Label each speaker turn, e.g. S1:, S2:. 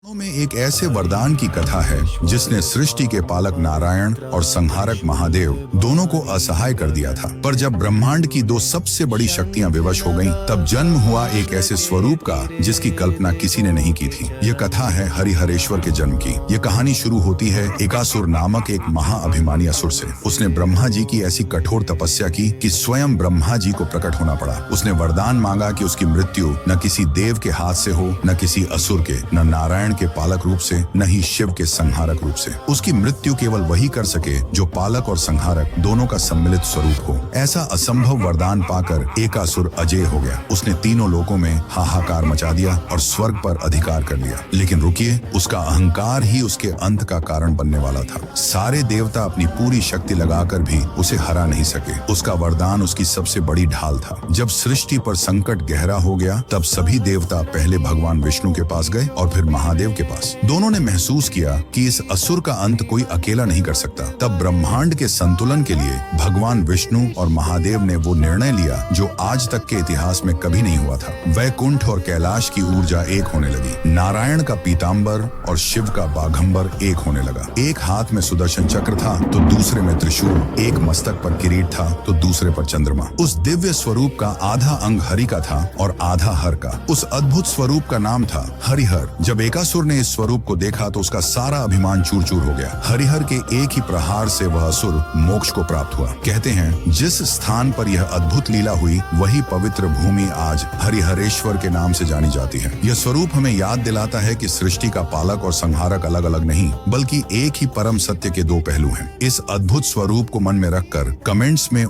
S1: में एक ऐसे वरदान की कथा है जिसने सृष्टि के पालक नारायण और संहारक महादेव दोनों को असहाय कर दिया था। पर जब ब्रह्मांड की दो सबसे बड़ी शक्तियां विवश हो गईं, तब जन्म हुआ एक ऐसे स्वरूप का जिसकी कल्पना किसी ने नहीं की थी। यह कथा है हरिहरेश्वर के जन्म की। यह कहानी शुरू होती है एकासुर नामक एक महाअभिमानी असुर से। उसने ब्रह्मा जी की ऐसी कठोर तपस्या की कि स्वयं ब्रह्मा जी को प्रकट होना पड़ा। उसने वरदान मांगा कि उसकी मृत्यु न किसी देव के हाथ से हो, न किसी असुर के, न नारायण के पालक रूप से, न ही शिव के संहारक रूप से। उसकी मृत्यु केवल वही कर सके जो पालक और संहारक दोनों का सम्मिलित स्वरूप हो। ऐसा असंभव वरदान पाकर एकासुर अजेय हो गया। उसने तीनों लोकों में हाहाकार मचा दिया और स्वर्ग पर अधिकार कर लिया। लेकिन रुकिए, उसका अहंकार ही उसके अंत का कारण बनने वाला था। सारे देवता अपनी पूरी शक्ति लगाकर भी उसे हरा नहीं सके। उसका वरदान उसकी सबसे बड़ी ढाल था। जब सृष्टि पर संकट गहरा हो गया, तब सभी देवता पहले भगवान विष्णु के पास गए और फिर महादेव के पास। दोनों ने महसूस किया कि इस असुर का अंत कोई अकेला नहीं कर सकता। तब ब्रह्मांड के संतुलन के लिए भगवान विष्णु और महादेव ने वो निर्णय लिया जो आज तक के इतिहास में कभी नहीं हुआ था। वैकुंठ और कैलाश की ऊर्जा एक होने लगी। नारायण का पीतांबर और शिव का बाघंबर एक होने लगा। एक हाथ में सुदर्शन चक्र था तो दूसरे में त्रिशूल, एक मस्तक पर किरीट था तो दूसरे पर चंद्रमा। उस दिव्य स्वरूप का आधा अंग हरि का था और आधा हर का। उस अद्भुत स्वरूप का नाम था हरिहर। जब एकासुर ने इस स्वरूप को देखा तो उसका सारा अभिमान चूर चूर हो गया। हरिहर के एक ही प्रहार से वह असुर मोक्ष को प्राप्त हुआ। कहते हैं जिस स्थान पर यह अद्भुत लीला हुई, वही पवित्र भूमि आज हरिहरेश्वर के नाम से जानी जाती है। यह स्वरूप हमें याद दिलाता है कि सृष्टि का पालक और संहारक अलग अलग नहीं, बल्कि एक ही परम सत्य के दो पहलू हैं। इस अद्भुत स्वरूप को मन में रखकर कमेंट्स में